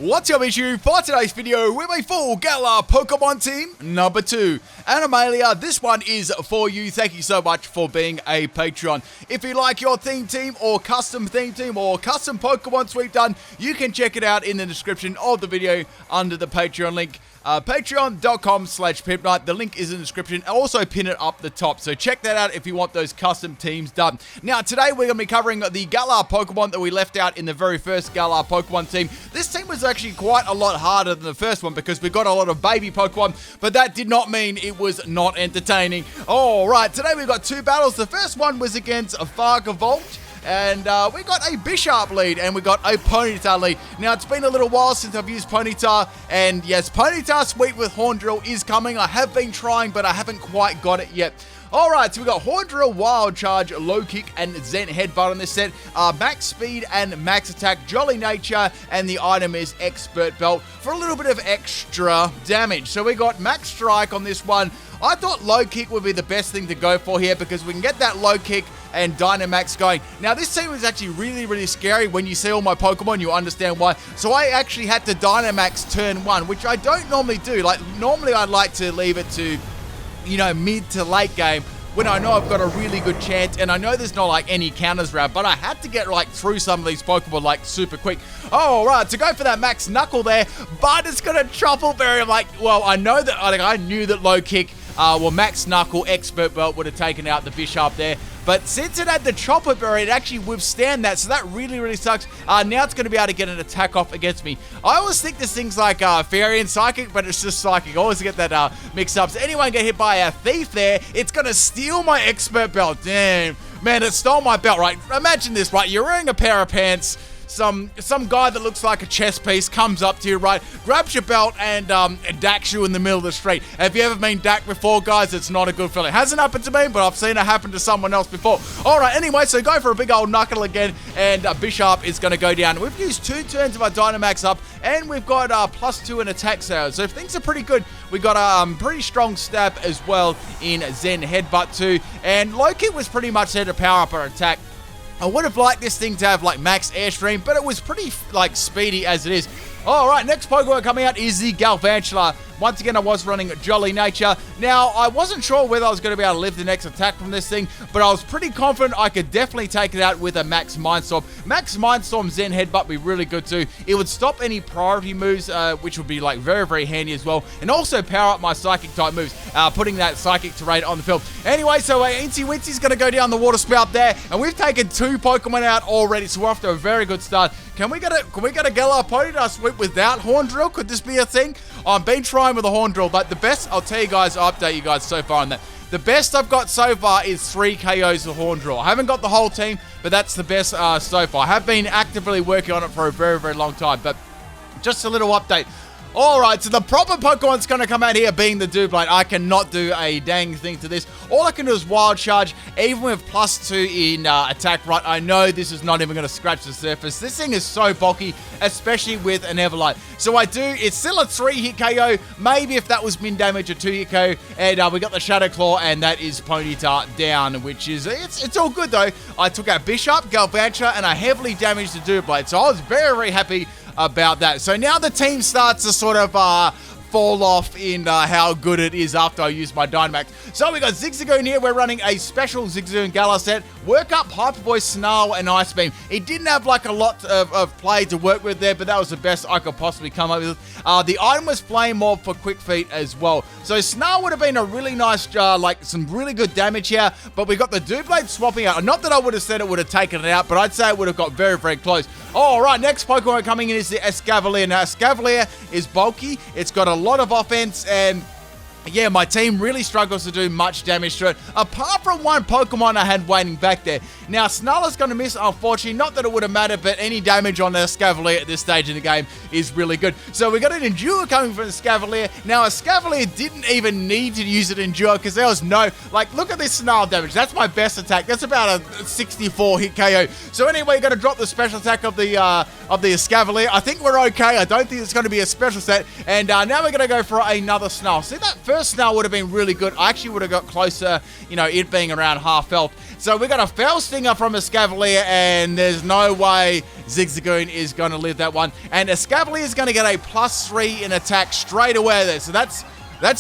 What's up, issue? For today's video, we have a full Galar Pokemon team number 2. Animalia, this one is for you. Thank you so much for being a Patreon. If you like your theme team or custom theme team or custom Pokemon sweep done, you can check it out in the description of the video under the Patreon link. Patreon.com/PipKnight. The link is in the description. I'll also pin it up the top. So check that out if you want those custom teams done. Now, today we're going to be covering the Galar Pokemon that we left out in the very first Galar Pokemon team. This team was actually quite a lot harder than the first one because we got a lot of baby Pokemon, but that did not mean it was not entertaining. Alright, today we've got 2 battles. The first one was against a Fargavolt. And we got a Bishop lead, and we got a Ponyta lead. Now, it's been a little while since I've used Ponyta, and yes, Ponyta Sweep with Horn Drill is coming. I have been trying, but I haven't quite got it yet. Alright, so we got Horn Drill, Wild Charge, Low Kick, and Zen Headbutt on this set. Max Speed and Max Attack, Jolly Nature, and the item is Expert Belt for a little bit of extra damage. So we got Max Strike on this one. I thought Low Kick would be the best thing to go for here because we can get that Low Kick and Dynamax going. Now, this team is actually really scary. When you see all my Pokemon, you understand why. So I actually had to Dynamax turn 1, which I don't normally do. Like, normally I'd like to leave it to, you know, mid to late game when I know I've got a really good chance, and I know there's not like any counters around, but I had to get like through some of these Pokemon like super quick. Oh, right, to go for that Max Knuckle there, but it's gonna Truffle Berry. I'm like, well, I know that, I knew that Low Kick, Max Knuckle, Expert Belt would have taken out the Bishop there. But since it had the Chopper Berry, it actually withstand that, so that really sucks. Now it's going to be able to get an attack off against me. I always think this thing's like Fairy and Psychic, but it's just Psychic. I always get that mixed up. So anyone get hit by a Thief there, it's going to steal my Expert Belt. Damn. Man, it stole my belt, right? Imagine this, right? You're wearing a pair of pants. Some guy that looks like a chess piece comes up to you, right, grabs your belt and dacks you in the middle of the street. Have you ever been dacked before, guys? It's not a good feeling. Hasn't happened to me, but I've seen it happen to someone else before. Alright, anyway, so go for a big old knuckle again, and Bishop is going to go down. We've used 2 turns of our Dynamax up, and we've got +2 in attack sales. So things are pretty good. We got a pretty strong stab as well in Zen Headbutt too, and Low Kick was pretty much there to power up our attack. I would have liked this thing to have like max airstream, but it was pretty like speedy as it is. Alright, next Pokemon coming out is the Galvantula. Once again, I was running Jolly Nature. Now, I wasn't sure whether I was going to be able to live the next attack from this thing, but I was pretty confident I could definitely take it out with a Max Mindstorm. Max Mindstorm Zen Headbutt would be really good too. It would stop any priority moves, which would be like very handy as well, and also power up my Psychic type moves, putting that Psychic Terrain on the field. Anyway, so Incy Wincy's going to go down the water spout there, and we've taken 2 Pokemon out already, so we're off to a very good start. Can we get a Galar Ponyta Sweep without Horn Drill? Could this be a thing? I've been trying with a Horn Drill, but the best, I'll tell you guys, I'll update you guys so far on that. The best I've got so far is 3 KOs with Horn Drill. I haven't got the whole team, but that's the best so far. I have been actively working on it for a very long time, but just a little update. Alright, so the proper Pokemon's going to come out here being the Doublade. I cannot do a dang thing to this. All I can do is Wild Charge, even with +2 in attack, right? I know this is not even going to scratch the surface. This thing is so bulky, especially with an Everlight. So it's still a 3-hit KO. Maybe if that was min damage, a 2-hit KO. And we got the Shadow Claw, and that is Ponyta down, which is, it's all good though. I took out Bishop, Galvantula, and I heavily damaged the Doublade. So I was very happy about that. So now the team starts to sort of fall off in how good it is after I use my Dynamax. So we got Zigzagoon here. We're running a special Zigzagoon Galar set. Work up, Hyper Voice, Snarl, and Ice Beam. It didn't have like a lot of play to work with there, but that was the best I could possibly come up with. The item was Flame Orb for Quick Feet as well. So Snarl would have been a really nice, like some really good damage here, but we got the Doublade swapping out. Not that I would have said it would have taken it out, but I'd say it would have got very close. Alright, next Pokemon coming in is the Escavalier. Now, Escavalier is bulky. It's got a lot of offense, and yeah, my team really struggles to do much damage to it, apart from one Pokemon I had waiting back there. Now, Snarler's going to miss, unfortunately. Not that it would have mattered, but any damage on the Escavalier at this stage in the game is really good. So we got an Endure coming from the Escavalier. Now, Escavalier didn't even need to use an Endure because there was no, like, look at this Snarl damage. That's my best attack. That's about a 64 hit KO. So anyway, you got to drop the special attack of the Escavalier. I think we're okay. I don't think it's going to be a special set. And now we're going to go for another Snarl. See that first reverse snail would have been really good. I actually would have got closer, it being around half health. So we got a Fell Stinger from Escavalier, and there's no way Zigzagoon is going to live that one. And Escavalier is going to get a +3 in attack straight away there. So that's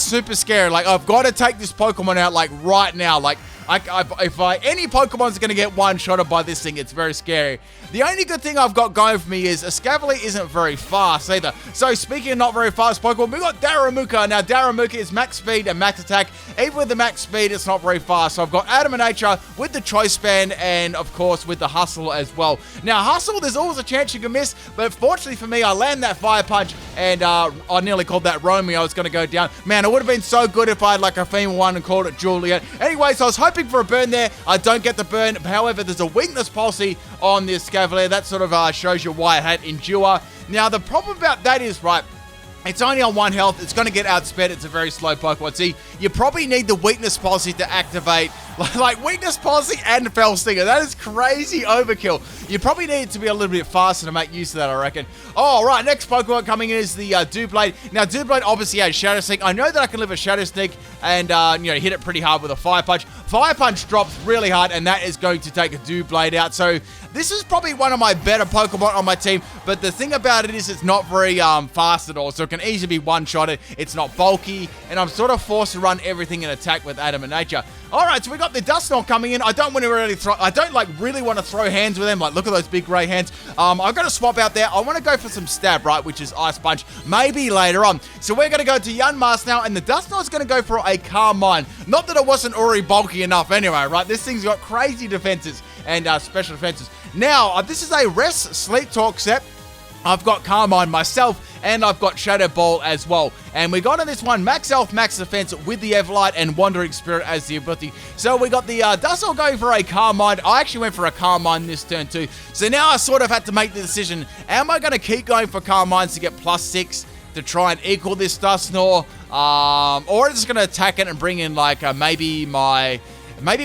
super scary. Like, I've got to take this Pokemon out, like, right now. Like, if any Pokemon's going to get one-shotted by this thing, it's very scary. The only good thing I've got going for me is Escavalier isn't very fast either. So speaking of not very fast Pokemon, we've got Darumaka. Now, Darumaka is max speed and max attack. Even with the max speed, it's not very fast. So I've got Adamant Nature with the Choice Band and, of course, with the Hustle as well. Now, Hustle, there's always a chance you can miss, but fortunately for me, I land that Fire Punch, and I nearly called that Romeo. I was going to go down. Man, it would have been so good if I had, like, a female one and called it Juliet. Anyways, I was hoping for a burn there. I don't get the burn. However, there's a weakness policy on this Escavalier. That sort of shows you why it had Endure. Now, the problem about that is, right, it's only on 1 health. It's going to get outsped. It's a very slow Pokemon. See, you probably need the weakness policy to activate, like weakness policy and Fell Stinger. That is crazy overkill. You probably need it to be a little bit faster to make use of that, I reckon. All right, next Pokemon coming in is the Doublade. Now, Doublade obviously has Shadow Sneak. I know that I can live a Shadow Sneak and, hit it pretty hard with a Fire Punch. Fire Punch drops really hard, and that is going to take a Doublade out. So this is probably one of my better Pokemon on my team, but the thing about it is it's not very fast at all, so it can easily be one-shotted. It's not bulky, and I'm sort of forced to run everything in attack with Adamant Nature. All right, so we got the Dusknoir coming in. I don't want to really want to throw hands with them. Like, look at those big grey hands. I've got to swap out there. I want to go for some Stab, right, which is Ice Punch, maybe later on. So we're going to go to Yanmask now, and the Dusknoir is going to go for a Calm Mind. Not that it wasn't already bulky enough anyway, right? This thing's got crazy defenses and special defenses. Now, this is a Rest Sleep Talk set. I've got Calm Mind myself, and I've got Shadow Ball as well. And we got on this one Max Health, Max Defense with the Everlight and Wandering Spirit as the ability. So we got the Dusknoir going for a Calm Mind. I actually went for a Calm Mind this turn too. So now I sort of had to make the decision. Am I going to keep going for Calm Minds to get +6 to try and equal this Dusknoir? Or just going to attack it and bring in like maybe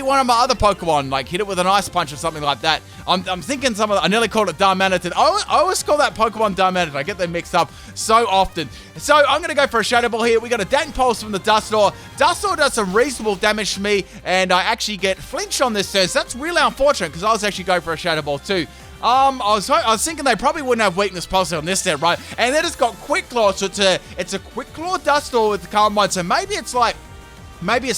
one of my other Pokemon, like hit it with an Ice Punch or something like that. I'm thinking I nearly called it Darmanitan. I always call that Pokemon Darmanitan. I get them mixed up so often. So I'm going to go for a Shadow Ball here. We got a Dank Pulse from the Dusknoir. Dusknoir does some reasonable damage to me, and I actually get Flinch on this turn. So that's really unfortunate, because I was actually going for a Shadow Ball too. I was thinking they probably wouldn't have weakness policy on this set, right? And then it's got Quick Claw, so it's a Quick Claw Dusknoir with the Calm Mind. So maybe it's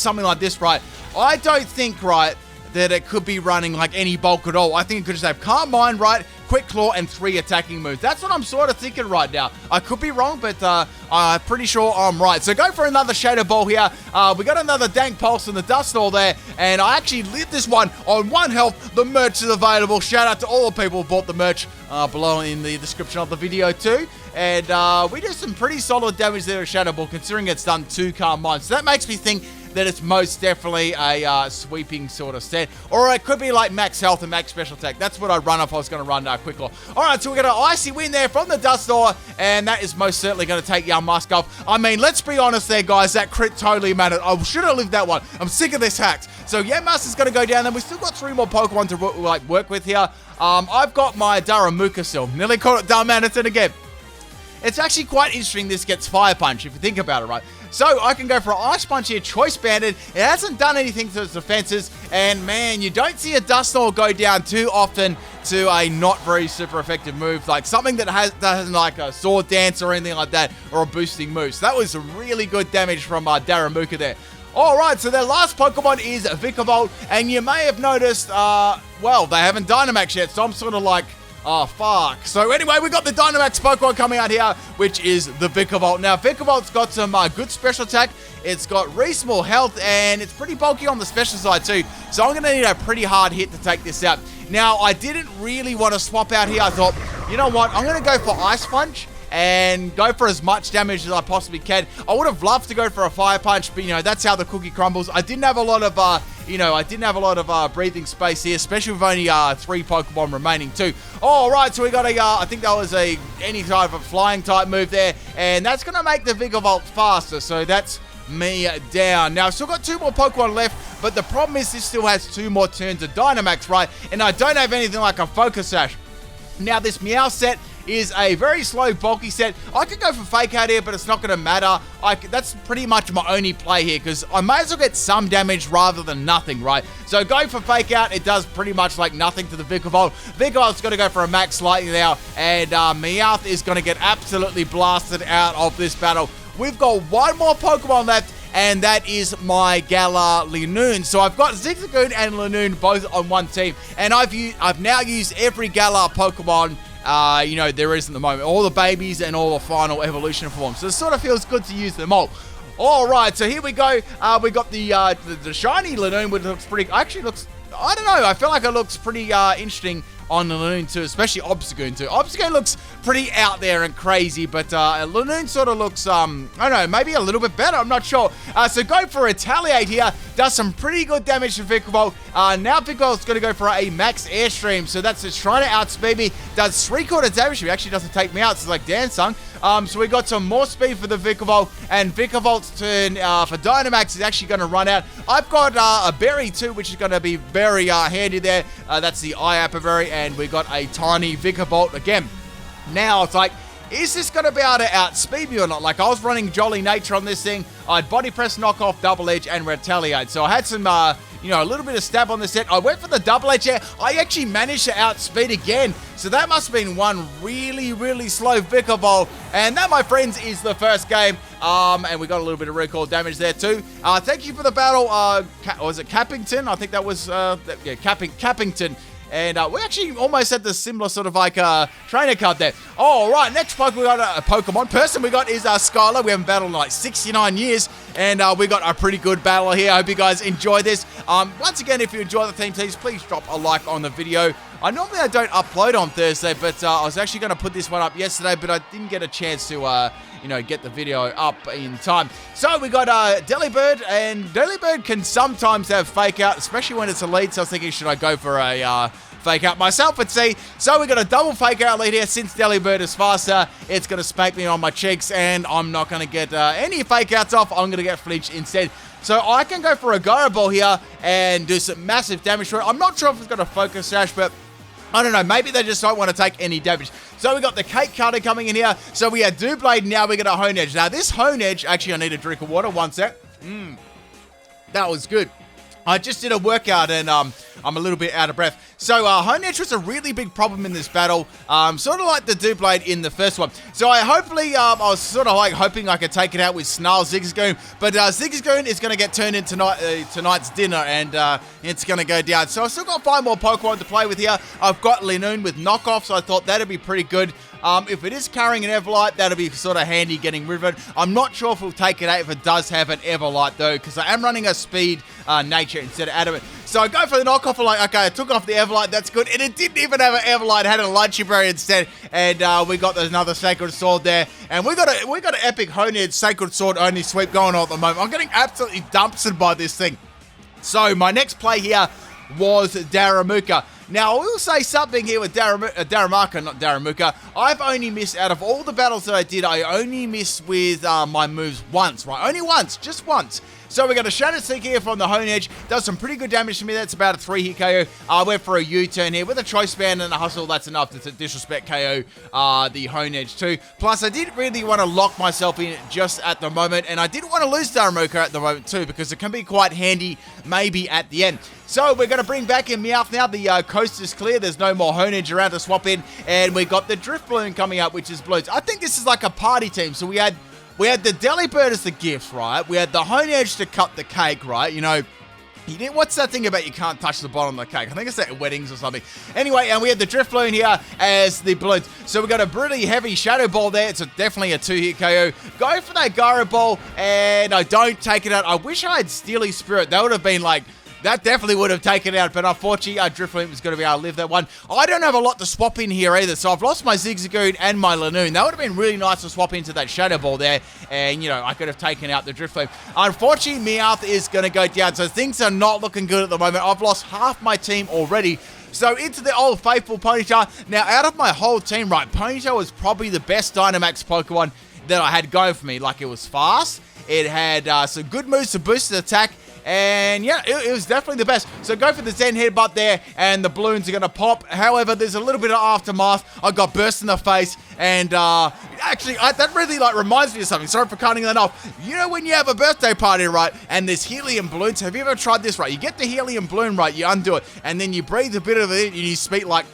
something like this, right? I don't think, right, that it could be running like any bulk at all. I think it could just have Calm Mind, right, Quick Claw, and 3 attacking moves. That's what I'm sort of thinking right now. I could be wrong, but I'm pretty sure I'm right. So go for another Shadow Ball here. We got another Dank Pulse in the Dusknoir there, and I actually lit this one on 1 health. The merch is available. Shout out to all the people who bought the merch below in the description of the video too. And we did some pretty solid damage there with Shadow Ball, considering it's done 2 Calm Minds. So that makes me think that it's most definitely a sweeping sort of set. Or it could be like max health and max special attack. That's what I'd run if I was going to run Quick Claw. Alright, so we got an Icy Wind there from the Dusknoir, and that is most certainly going to take Yanmask off. I mean, let's be honest there, guys. That crit totally mattered. I should have lived that one. I'm sick of this hacks. So Yanmask is going to go down, and we've still got 3 more Pokemon to work with here. I've got my Darumaka still. Nearly called it Darmanitan again. It's actually quite interesting this gets Fire Punch, if you think about it, right? So I can go for an Ice Punch here, Choice Banded. It hasn't done anything to its defenses. And man, you don't see a Dusknoir go down too often to a not very super effective move. Like something that hasn't like a Sword Dance or anything like that, or a boosting move. So that was some really good damage from Darumaka there. Alright, so their last Pokemon is Vikavolt. And you may have noticed, well, they haven't Dynamax yet. So I'm sort of like, oh, fuck. So anyway, we got the Dynamax Pokemon coming out here, which is the Vikavolt. Now, Vikavolt's got some good special attack. It's got reasonable health, and it's pretty bulky on the special side too. So I'm going to need a pretty hard hit to take this out. Now, I didn't really want to swap out here. I thought, you know what? I'm going to go for Ice Punch and go for as much damage as I possibly can. I would have loved to go for a Fire Punch, but, you know, that's how the cookie crumbles. I didn't have a lot of, breathing space here, especially with only 3 Pokemon remaining too. All right, so we got I think that was any type of flying type move there, and that's going to make the Vikavolt faster, so that's me down. Now, I've still got 2 more Pokemon left, but the problem is this still has 2 more turns of Dynamax, right? And I don't have anything like a Focus Sash. Now, this Meowset is a very slow, bulky set. I could go for Fake Out here, but it's not going to matter. That's pretty much my only play here, because I may as well get some damage rather than nothing, right? So going for Fake Out, it does pretty much like nothing to the Vikavolt. Vikavolt's going to go for a max lightning now, and Meowth is going to get absolutely blasted out of this battle. We've got one more Pokemon left, and that is my Galar Linoon. So I've got Zigzagoon and Linoon both on one team, and I've now used every Galar Pokemon there is at the moment. All the babies and all the final evolution forms. So it sort of feels good to use them all. Alright, so here we go. We got the shiny Linoon, which looks pretty, actually looks, I don't know, I feel like it looks pretty interesting on the Linoon too, especially Obstagoon too. Obstagoon looks pretty out there and crazy, but Linoon sort of looks, I don't know, maybe a little bit better, I'm not sure. So go for Retaliate here, does some pretty good damage to Vikavolt. Now Vikavolt's going to go for a max Airstream, so that's just trying to outspeed me, does 3/4 damage to me, actually doesn't take me out, so it's like Dancing. So we got some more speed for the Vikavolt, and Vikavolt's turn for Dynamax is actually going to run out. I've got a berry too, which is going to be very handy there. That's the Iapa berry, and we got a tiny Vikavolt again. Now it's like, is this going to be able to outspeed me or not? Like, I was running Jolly Nature on this thing. I had Body Press, Knock Off, Double Edge, and Retaliate. So I had some, a little bit of stab on the set. I went for the Double Edge here. I actually managed to outspeed again. So that must have been one really, really slow Vikavolt. And that, my friends, is the first game. And we got a little bit of recall damage there too. Thank you for the battle. Was it Cappington? I think that was, Cappington. And we actually almost had the similar sort of like trainer card there. All right, next Pokemon we got a Pokemon person we got is Skylar. We haven't battled in like 69 years, and we got a pretty good battle here. I hope you guys enjoy this. Once again, if you enjoy the theme teams, please drop a like on the video. Normally I don't upload on Thursday, but I was actually going to put this one up yesterday, but I didn't get a chance to get the video up in time. So we got Delibird, and Delibird can sometimes have Fake Out, especially when it's a lead. So I was thinking, should I go for a Fake Out myself? But see, so we got a double Fake Out lead here. Since Delibird is faster, it's going to spank me on my cheeks, and I'm not going to get any Fake Outs off. I'm going to get flinched instead. So I can go for a Gyro Ball here and do some massive damage to it. I'm not sure if it's got a Focus Sash, but I don't know, maybe they just don't want to take any damage. So we got the Cake Cutter coming in here. So we had Doublade, now we got a Hone Edge. Now this Hone Edge, actually I need a drink of water, one sec. That was good. I just did a workout and I'm a little bit out of breath. So Hone Edge was a really big problem in this battle, sort of like the Doublade in the first one. So I was sort of like hoping I could take it out with Snarl Zigzagoon, but Zigzagoon is going to get turned into tonight's dinner, and it's going to go down. So I've still got 5 more Pokemon to play with here. I've got Linoon with knockoff, so I thought that'd be pretty good. If it is carrying an Everlight, that'll be sort of handy getting rid of it. I'm not sure if we'll take it out if it does have an Everlight though, because I am running a speed nature instead of adamant. So I go for the knockoff, and like, okay, I took off the Everlight, that's good. And it didn't even have an Everlight, it had a Lunchy Berry instead. And we got another Sacred Sword there. And we got an epic Hone Edge Sacred Sword only sweep going on at the moment. I'm getting absolutely dumpstered by this thing. So my next play here was Darumaka. Now, I will say something here with Darumaka, not Darumaka. I've only missed, out of all the battles that I did, I only missed with my moves once, right? Only once, just once. So we got a Shadow Seek here from the Hone Edge. Does some pretty good damage to me. That's about a 3-hit KO. I went for a U-turn here with a Choice Band and a Hustle. That's enough to disrespect KO the Hone Edge too. Plus, I didn't really want to lock myself in just at the moment. And I didn't want to lose Darumaka at the moment too, because it can be quite handy maybe at the end. So we're going to bring back in Meowth now. The coast is clear. There's no more Hone Edge around to swap in. And we got the Drift Balloon coming up, which is Bloons. I think this is like a party team. So we had the Delibird as the gift, right? We had the Hone Edge to cut the cake, right? What's that thing about you can't touch the bottom of the cake? I think it's at weddings or something. Anyway, and we had the Drift Balloon here as the balloons. So we got a pretty heavy Shadow Ball there. It's definitely a 2-hit KO. Go for that Gyro Ball, and I don't take it out. I wish I had Steely Spirit. That would have been like, that definitely would have taken it out, but unfortunately, Drifloon was going to be able to live that one. I don't have a lot to swap in here either, so I've lost my Zigzagoon and my Linoon. That would have been really nice to swap into that Shadow Ball there, and, I could have taken out the Drifloon. Unfortunately, Meowth is going to go down, so things are not looking good at the moment. I've lost half my team already. So into the old faithful Ponyta. Now, out of my whole team, right, Ponyta was probably the best Dynamax Pokemon that I had going for me. Like, it was fast. It had some good moves to boost the attack. And yeah, it was definitely the best. So go for the Zen Headbutt there, and the balloons are going to pop. However, there's a little bit of aftermath. I got burst in the face, and actually, that really reminds me of something. Sorry for cutting that off. You know when you have a birthday party, right, and there's helium balloons? Have you ever tried this, right? You get the helium balloon, right, you undo it, and then you breathe a bit of it, and you speak like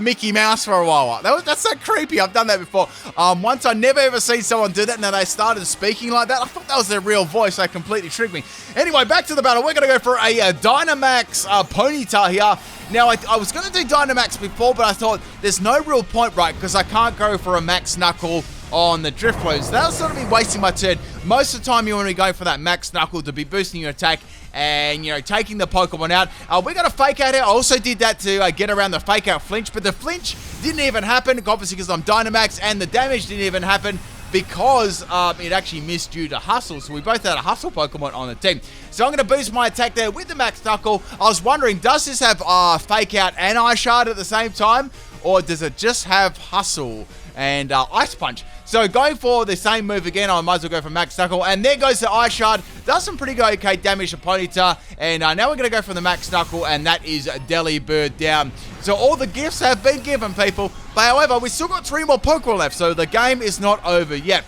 Mickey Mouse for a while. That's so creepy. I've done that before. Once I never ever seen someone do that, and then they started speaking like that. I thought that was their real voice. They completely tricked me. Anyway, back to the battle. We're going to go for a Dynamax Ponyta here. Now, I was going to do Dynamax before, but I thought there's no real point, right, because I can't go for a Max Knuckle on the Drifloon. So that was sort of me wasting my turn. Most of the time, you want to go for that Max Knuckle to be boosting your attack and, you know, taking the Pokemon out. We got a Fake Out here. I also did that to get around the Fake Out flinch, but the flinch didn't even happen, obviously because I'm Dynamax, and the damage didn't even happen because it actually missed due to Hustle. So we both had a Hustle Pokemon on the team. So I'm going to boost my attack there with the Max Knuckle. I was wondering, does this have Fake Out and Ice Shard at the same time? Or does it just have Hustle and Ice Punch? So going for the same move again, I might as well go for Max Knuckle. And there goes the Ice Shard. Does some pretty okay damage to Ponyta. And now we're going to go for the Max Knuckle, and that is Delibird down. So all the gifts have been given, people. But however, we still got 3 more Pokemon left, so the game is not over yet.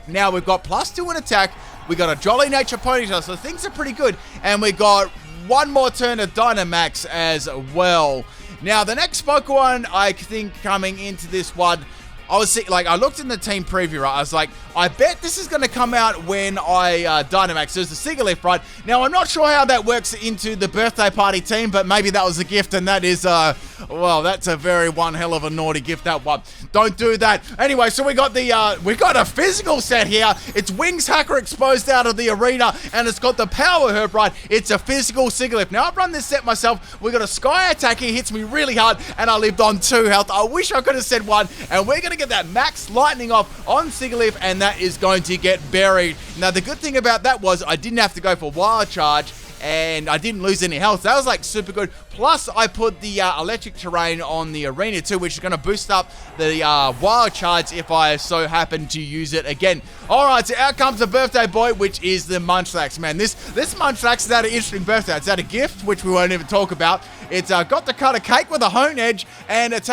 Now we've got +2 in attack. We got a Jolly Nature Ponyta, so things are pretty good. And we got 1 more turn of Dynamax as well. Now the next Pokemon, I think coming into this one, I looked in the team preview, right? I was like, I bet this is going to come out when I Dynamax. There's the Sigilyph, right? Now, I'm not sure how that works into the birthday party team, but maybe that was a gift, and that is, well, that's a very one hell of a naughty gift, that one. Don't do that. Anyway, so we got a physical set here. It's Wings Hacker exposed out of the arena, and it's got the Power Herb, right? It's a physical Sigilyph. Now, I've run this set myself. We got a Sky Attack. He hits me really hard, and I lived on 2 health. I wish I could have said 1, and we're going to get that Max Lightning off on Sigilyph, and that is going to get buried. Now, the good thing about that was I didn't have to go for Wild Charge, and I didn't lose any health. That was like super good. Plus, I put the electric terrain on the arena too, which is going to boost up the Wild Charge if I so happen to use it again. Alright, so out comes the birthday boy, which is the Munchlax. Man, this Munchlax has had an interesting birthday. It's had a gift, which we won't even talk about. It's got to cut a cake with a hone edge, and it's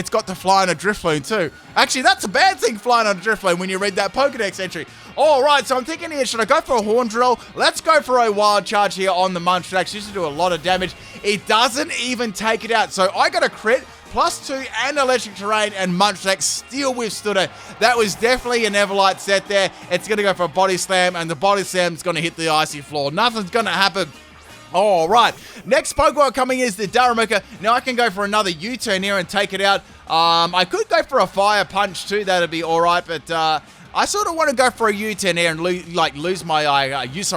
got to fly on a Drifloon too. Actually, that's a bad thing, flying on a Drifloon, when you read that Pokedex entry. Alright, so I'm thinking here, should I go for a Horn Drill? Let's go for a Wild Charge here on the Munchlax. Used to do a lot of damage. It doesn't even take it out. So I got a crit, +2 and electric terrain, and Munchlax still withstood it. That was definitely an Everlight set there. It's going to go for a Body Slam, and the Body Slam is going to hit the icy floor. Nothing's going to happen. Alright, next Pokemon coming is the Darumaka. Now I can go for another U-turn here and take it out. I could go for a Fire Punch too, that'd be alright, but I sort of want to go for a U-turn here and use my use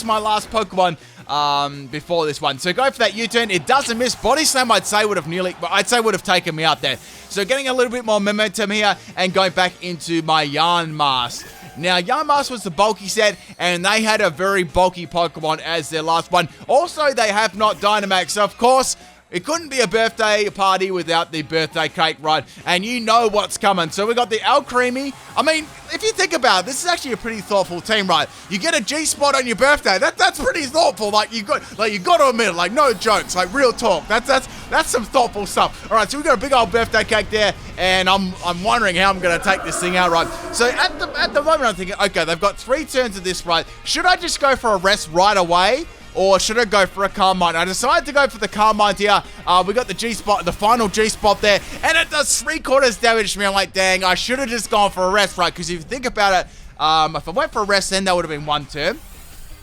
my last Pokemon before this one. So go for that U-turn. It doesn't miss. Body Slam I'd say would have taken me out there. So getting a little bit more momentum here and going back into my Yarn Mask. Now, Yarn Mask was the bulky set, and they had a very bulky Pokemon as their last one. Also, they have not Dynamax, so of course, it couldn't be a birthday party without the birthday cake, right? And you know what's coming. So we got the Alcremie. I mean, if you think about it, this is actually a pretty thoughtful team, right? You get a G-spot on your birthday. That's pretty thoughtful. You got to admit it. No jokes. Real talk. That's some thoughtful stuff. All right, so we got a big old birthday cake there, and I'm wondering how I'm going to take this thing out, right? So at the moment, I'm thinking, okay, they've got 3 turns of this, right? Should I just go for a rest right away? Or should I go for a Calm Mind? I decided to go for the Calm Mind here. We got the G-spot, the final G-spot there, and it does 3/4 damage to me. I'm like, dang, I should have just gone for a rest, right? Because if you think about it, if I went for a rest, then that would have been 1 turn.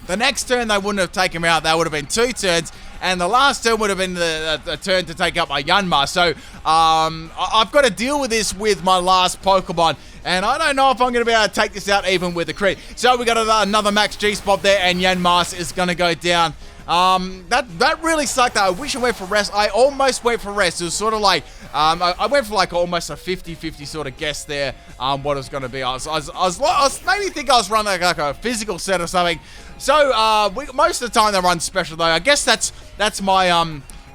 The next turn, they wouldn't have taken me out. That would have been 2 turns. And the last turn would have been the turn to take up my Yanma. So, I've got to deal with this with my last Pokemon. And I don't know if I'm going to be able to take this out even with a crit. So, we got another max G-spot there. And Yanmas is going to go down. That really sucked. I wish I went for rest. I almost went for rest. It was sort of like, I went for like almost a 50-50 sort of guess there, what it was going to be. I was maybe think I was running like a physical set or something. So, most of the time they run special though. I guess that's my,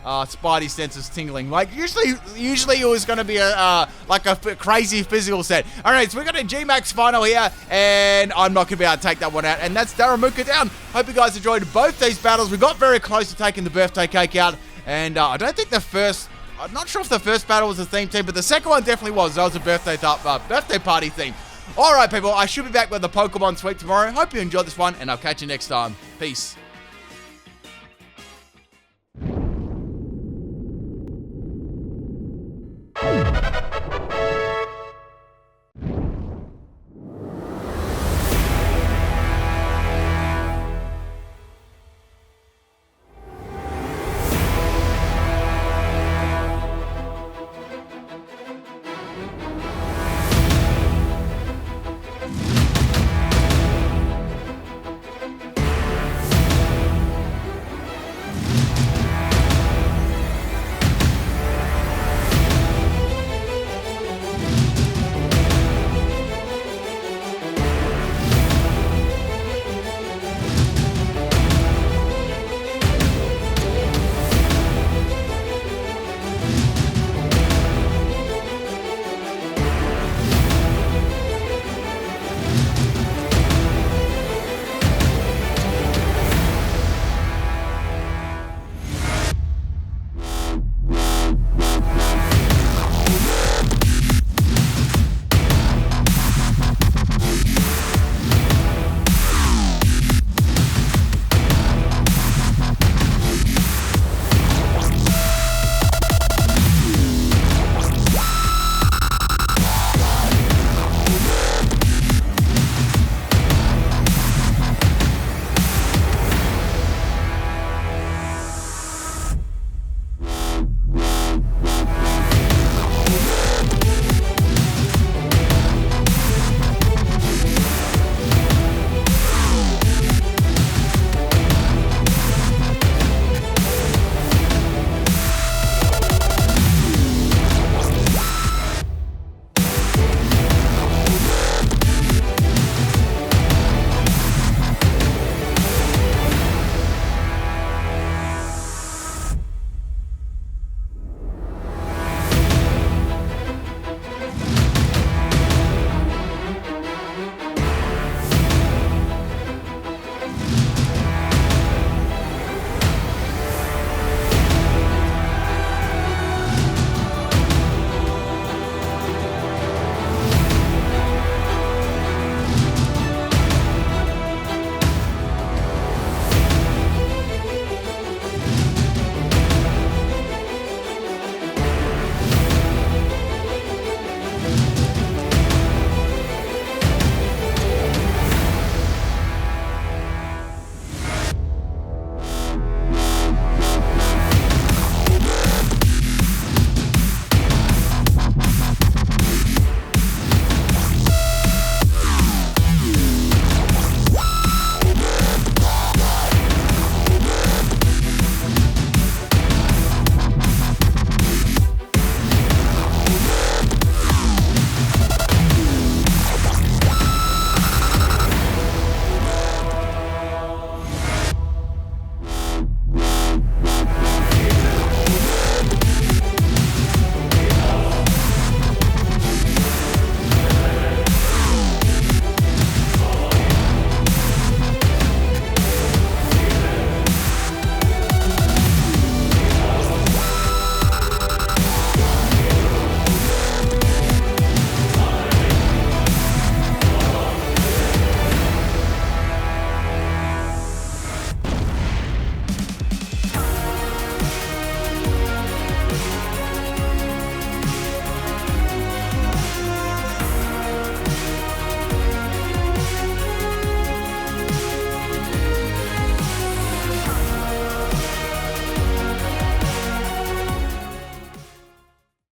Spidey senses tingling. Like, usually it was going to be like a crazy physical set. All right, so we got a G-Max final here, and I'm not going to be able to take that one out, and that's Daramuka down. Hope you guys enjoyed both these battles. We got very close to taking the birthday cake out, and I don't think I'm not sure if the first battle was a theme team, but the second one definitely was. That was a birthday party theme. All right, people, I should be back with the Pokemon sweep tomorrow. Hope you enjoyed this one, and I'll catch you next time. Peace.